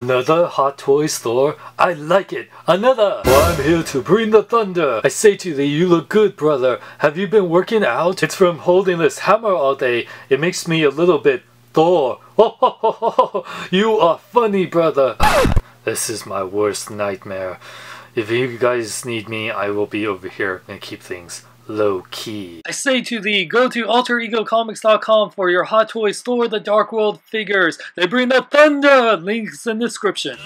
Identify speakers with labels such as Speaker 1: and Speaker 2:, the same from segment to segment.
Speaker 1: Another Hot Toys Thor? I like it! Another! Well, I'm here to bring the thunder! I say to thee, you look good, brother. Have you been working out? It's from holding this hammer all day. It makes me a little bit Thor. Ho ho ho ho ho! You are funny, brother! This is my worst nightmare. If you guys need me, I will be over here and keep things low-key. I say to thee, go to alteregocomics.com for your Hot Toys Thor the Dark World figures. They bring the thunder! Links in the description.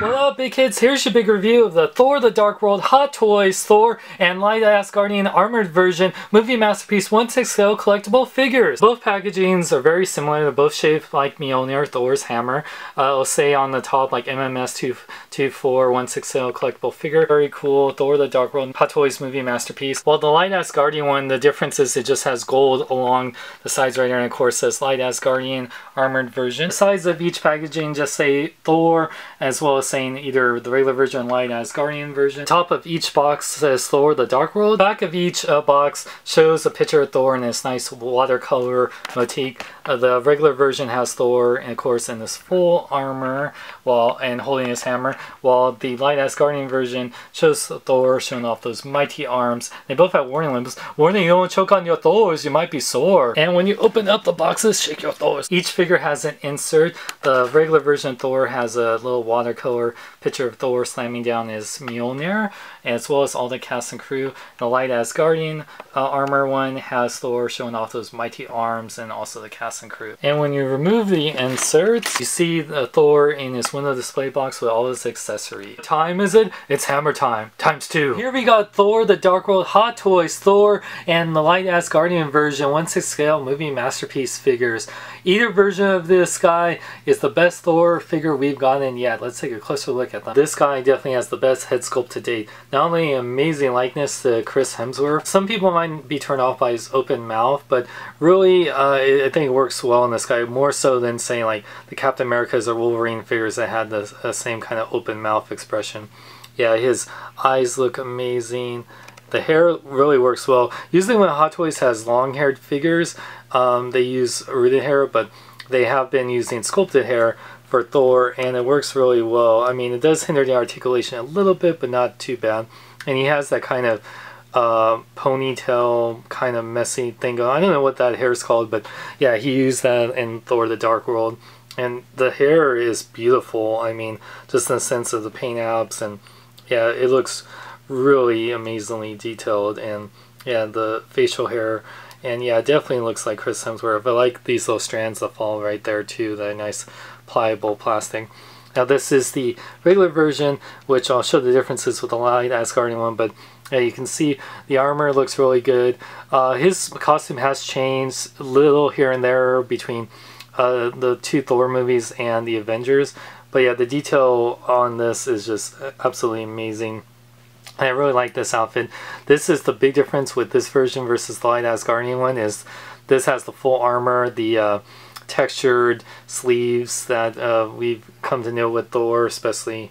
Speaker 1: What up, big kids? Here's your big review of the Thor the Dark World Hot Toys Thor and Light Asgardian Armored Version Movie Masterpiece 1/6 scale collectible figures. Both packagings are very similar. They're both shaped like Mjolnir, Thor's hammer. It'll say on the top like MMS 224 1/6 scale collectible figure. Very cool. Thor the Dark World Hot Toys Movie Masterpiece. While the Light Asgardian one, the difference is it just has gold along the sides right there, and of course says Light Asgardian Armored Version. The sides of each packaging just say Thor, as well as saying either the regular version or Light Asgardian version. Top of each box says Thor the Dark World. Back of each box shows a picture of Thor in this nice watercolor motif. The regular version has Thor, and of course in this full armor and holding his hammer, while the Light Asgardian version shows Thor showing off those mighty arms. They both have warning labels. Warning, you don't choke on your Thors, you might be sore. And when you open up the boxes, shake your Thors. Each figure has an insert. The regular version of Thor has a little watercolor picture of Thor slamming down his Mjolnir, as well as all the cast and crew. The Light Asgardian armor one has Thor showing off those mighty arms and also the cast and crew. And when you remove the inserts, you see the Thor in his window display box with all his accessories. What time is it? It's hammer time, ×2. Here we got Thor the Dark World Hot Toys Thor and the Light Asgardian version 1/6 scale movie masterpiece figures. Either version of this guy is the best Thor figure we've gotten yet. Let's take a closer look at them. This guy definitely has the best head sculpt to date. Not only amazing likeness to Chris Hemsworth, some people might be turned off by his open mouth, but really I think it works well in this guy, more so than saying like the Captain America's or Wolverine figures that had the same kind of open mouth expression. Yeah, his eyes look amazing. The hair really works well. Usually when Hot Toys has long-haired figures, they use rooted hair, but they have been using sculpted hair for Thor, and it works really well. I mean, it does hinder the articulation a little bit, but not too bad. And he has that kind of ponytail, kind of messy thing going on. I don't know what that hair is called, but yeah, he used that in Thor the Dark World. And the hair is beautiful. I mean, just in the sense of the paint apps, and yeah, it looks really amazingly detailed. And yeah, the facial hair, and yeah, it definitely looks like Chris Hemsworth. I like these little strands that fall right there too, that nice pliable plastic. Now this is the regular version, which I'll show the differences with the Light Asgardian one, but yeah, you can see the armor looks really good. His costume has changed a little here and there between the two Thor movies and the Avengers, but yeah, the detail on this is just absolutely amazing. I really like this outfit. This is the big difference with this version versus the Light Asgardian one, is this has the full armor, the textured sleeves that we've come to know with Thor, especially,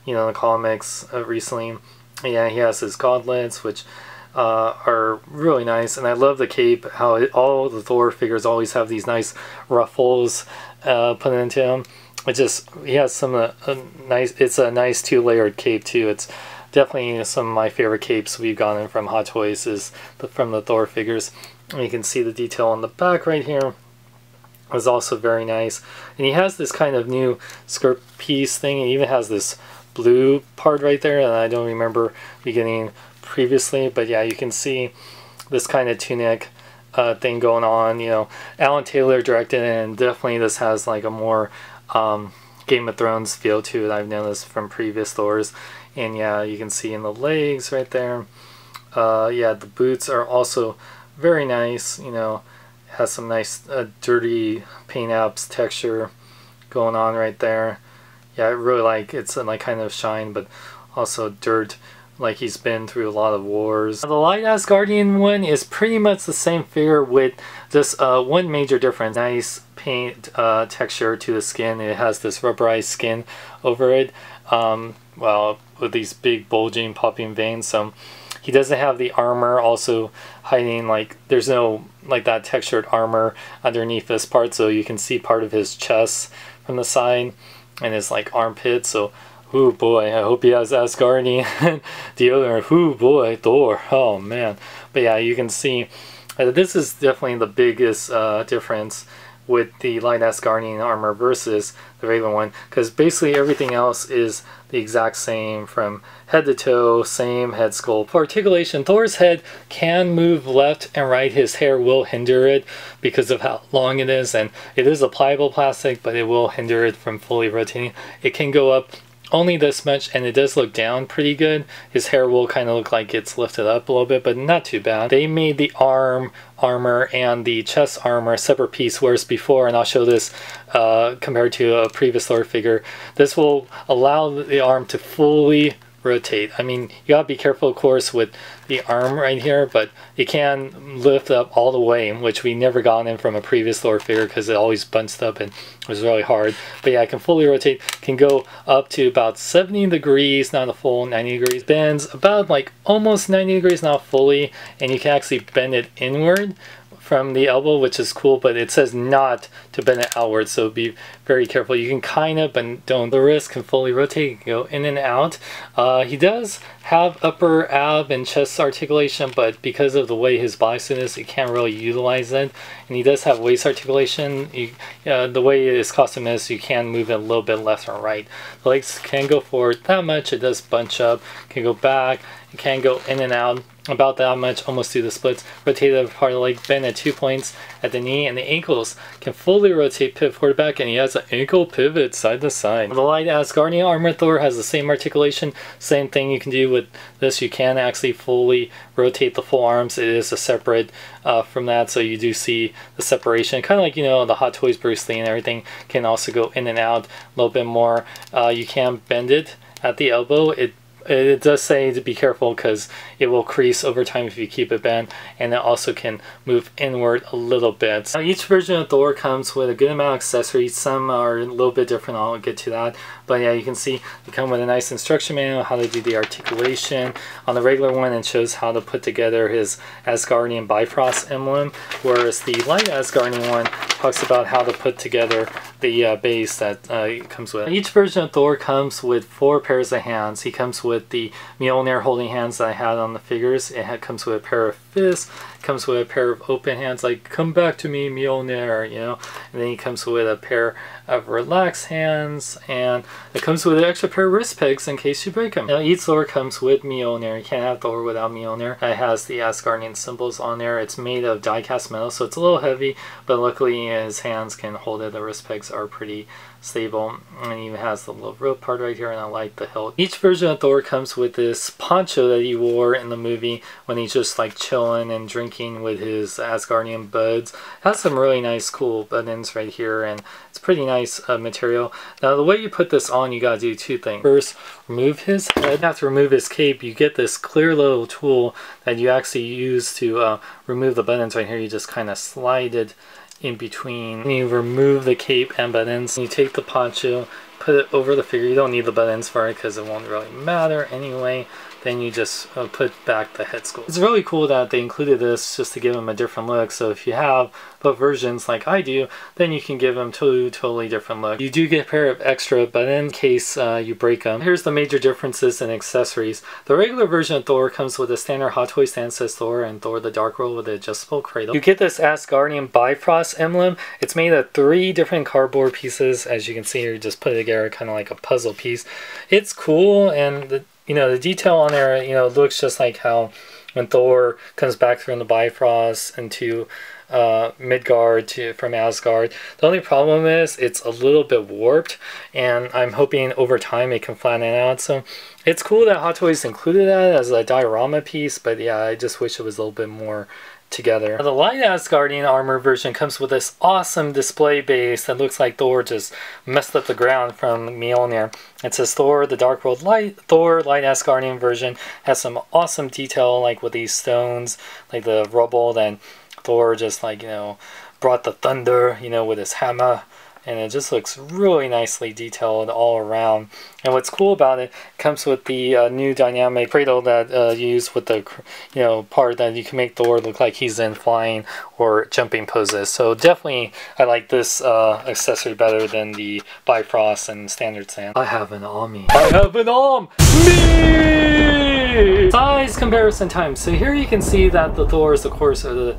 Speaker 1: you know, in the comics recently. Yeah, he has his gauntlets, which are really nice, and I love the cape, how all the Thor figures always have these nice ruffles put into them. He has some nice, it's a nice two-layered cape too. It's definitely some of my favorite capes we've gotten from Hot Toys is from the Thor figures. And you can see the detail on the back right here is also very nice. And he has this kind of new skirt piece thing. He even has this blue part right there that I don't remember beginning previously, but yeah, you can see this kind of tunic thing going on. You know, Alan Taylor directed it, and definitely this has like a more Game of Thrones feel to it, I've noticed from previous Thors. And yeah, you can see in the legs right there. Yeah, the boots are also very nice. You know, has some nice dirty paint apps texture going on right there. Yeah, I really like it's like kind of shine, but also dirt, like he's been through a lot of wars. The Light Asgardian one is pretty much the same figure with just one major difference. Nice paint texture to the skin. It has this rubberized skin over it. Well, with these big bulging popping veins. So He doesn't have the armor also hiding, like there's no like that textured armor underneath this part, so you can see part of his chest from the side and his like armpit. So ooh boy, I hope he has Asgardian deodorant. Ooh boy, Thor. Oh man. But yeah, you can see this is definitely the biggest difference with the light Asgardian armor versus the regular one, because basically everything else is the exact same from head to toe, same head sculpt. For articulation, Thor's head can move left and right. His hair will hinder it because of how long it is, and it is a pliable plastic, but it will hinder it from fully rotating. It can go up only this much, and it does look down pretty good. His hair will kind of look like it's lifted up a little bit, but not too bad. They made the armor and the chest armor a separate piece, whereas before, and I'll show this compared to a previous Thor figure, this will allow the arm to fully rotate. I mean, you gotta be careful, of course, with the arm right here, but it can lift up all the way, which we never got in from a previous Thor figure because it always bunched up and it was really hard. But yeah, it can fully rotate, can go up to about 70 degrees, not a full 90 degrees. Bends about like almost 90 degrees, not fully, and you can actually bend it inward from the elbow, which is cool, but it says not to bend it outward, so be very careful. You can kind of, but don't. The wrist can fully rotate, you can go in and out. He does have upper ab and chest articulation, but because of the way his bicep is, he can't really utilize it. And he does have waist articulation. The way his costume is, you can move it a little bit left or right. The legs can go forward that much, it does bunch up, can go back, it can go in and out about that much, almost through the splits. Rotate the part of the leg, bend at 2 points at the knee, and the ankles can fully rotate, pivot forward back, and he has an ankle pivot side to side. The light Asgardian armor Thor has the same articulation, same thing you can do with this. You can actually fully rotate the full arms. It is a separate from that, so you do see the separation, kind of like, you know, the Hot Toys Bruce Lee and everything can also go in and out a little bit more. You can bend it at the elbow. It does say to be careful because it will crease over time if you keep it bent, and it also can move inward a little bit. Now, each version of Thor comes with a good amount of accessories. Some are a little bit different, I'll get to that. But yeah, you can see they come with a nice instruction manual, how to do the articulation. On the regular one, it shows how to put together his Asgardian Bifrost emblem, whereas the light Asgardian one talks about how to put together the base that it comes with. Each version of Thor comes with 4 pairs of hands. He comes with the Mjolnir holding hands that I had on the figures. It comes with a pair of fists, comes with a pair of open hands, like, come back to me, Mjolnir, you know. And then he comes with a pair of relaxed hands, and it comes with an extra pair of wrist pegs in case you break them. Now, each Thor comes with Mjolnir. You can't have Thor without Mjolnir. It has the Asgardian symbols on there. It's made of die-cast metal, so it's a little heavy, but luckily his hands can hold it. The wrist pegs are pretty stable, and it even has the little rope part right here, and I like the hilt. Each version of Thor comes with this poncho that he wore in the movie when he's just like chilling and drinking with his Asgardian buds. It has some really nice cool buttons right here, and it's pretty nice material. Now, the way you put this on, you gotta do 2 things. First, remove his head. You have to remove his cape. You get this clear little tool that you actually use to remove the buttons right here. You just kind of slide it in between, and you remove the cape and buttons. You take the poncho, put it over the figure. You don't need the buttons for it because it won't really matter anyway. Then you just put back the head sculpt. It's really cool that they included this just to give them a different look. So if you have both versions like I do, then you can give them 2 totally different looks. You do get a pair of extra buttons in case you break them. Here's the major differences in accessories. The regular version of Thor comes with a standard Hot Toy stand, says Thor, and Thor the Dark World with an adjustable cradle. You get this Asgardian Bifrost emblem. It's made of 3 different cardboard pieces. As you can see here, you just put it together kind of like a puzzle piece. It's cool, and the detail on there, looks just like how when Thor comes back from the Bifrost into Midgard from Asgard. The only problem is it's a little bit warped, and I'm hoping over time it can flatten it out. So it's cool that Hot Toys included that as a diorama piece, but yeah, I just wish it was a little bit more together. The light Asgardian armor version comes with this awesome display base that looks like Thor just messed up the ground from Mjolnir. It says Thor the Dark World Light. Thor light Asgardian version has some awesome detail, like with these stones, like the rubble that Thor just brought the thunder, with his hammer and it just looks really nicely detailed all around. And what's cool about it, comes with the new dynamic cradle that you use with the part that you can make Thor look like he's in flying or jumping poses. So definitely I like this accessory better than the Bifrost and standard sand. I have an Omni. I have an Omni! Size comparison time. So here you can see that the Thors, of course, are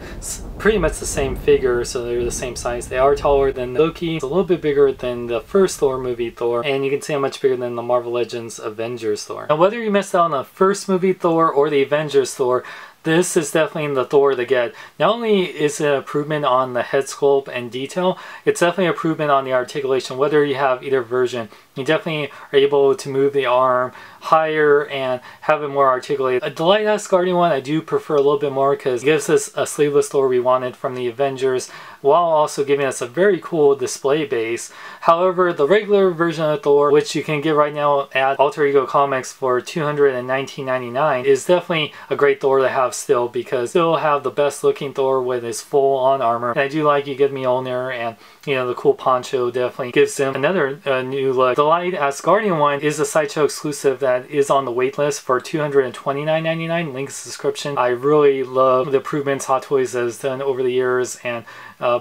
Speaker 1: pretty much the same figure, so they're the same size. They are taller than Loki. It's a little bit bigger than the first Thor movie Thor, and you can see how much bigger than the Marvel Legends Avengers Thor. Now, whether you missed out on the first movie Thor or the Avengers Thor, this is definitely the Thor to get. Not only is it an improvement on the head sculpt and detail, it's definitely an improvement on the articulation. Whether you have either version, you definitely are able to move the arm higher and have it more articulated. The light Asgardian one I do prefer a little bit more because it gives us a sleeveless Thor we wanted from the Avengers, while also giving us a very cool display base. However, the regular version of Thor, which you can get right now at Alter Ego Comics for $219.99, is definitely a great Thor to have still, because still have the best looking Thor with his full on armor. And I do like you give me Mjolnir, and the cool poncho definitely gives him another new look. The light Asgardian one is a Sideshow exclusive that is on the wait list for $229.99. Links in the description. I really love the improvements Hot Toys has done over the years, and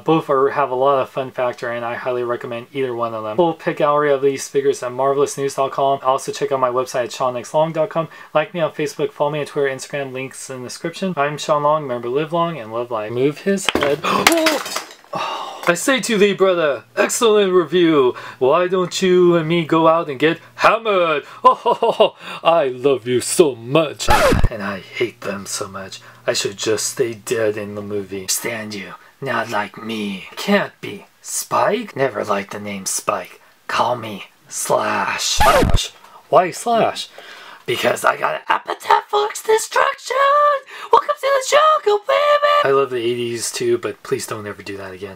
Speaker 1: both have a lot of fun factor, and I highly recommend either one of them. Full pick gallery of these figures at marvelousnews.com. Also check out my website at SeanXLong.com. Like me on Facebook, follow me on Twitter, Instagram, links in the description. I'm Sean Long. Remember, live long and love life. Move his head. I say to thee, brother, excellent review. Why don't you and me go out and get hammered? Oh, I love you so much. And I hate them so much. I should just stay dead in the movie. Stand you. Not like me. Can't be. Spike? Never liked the name Spike. Call me Slash. Slash? Why Slash? Because I got an appetite for destruction! Welcome to the jungle, baby! I love the 80s too, but please don't ever do that again.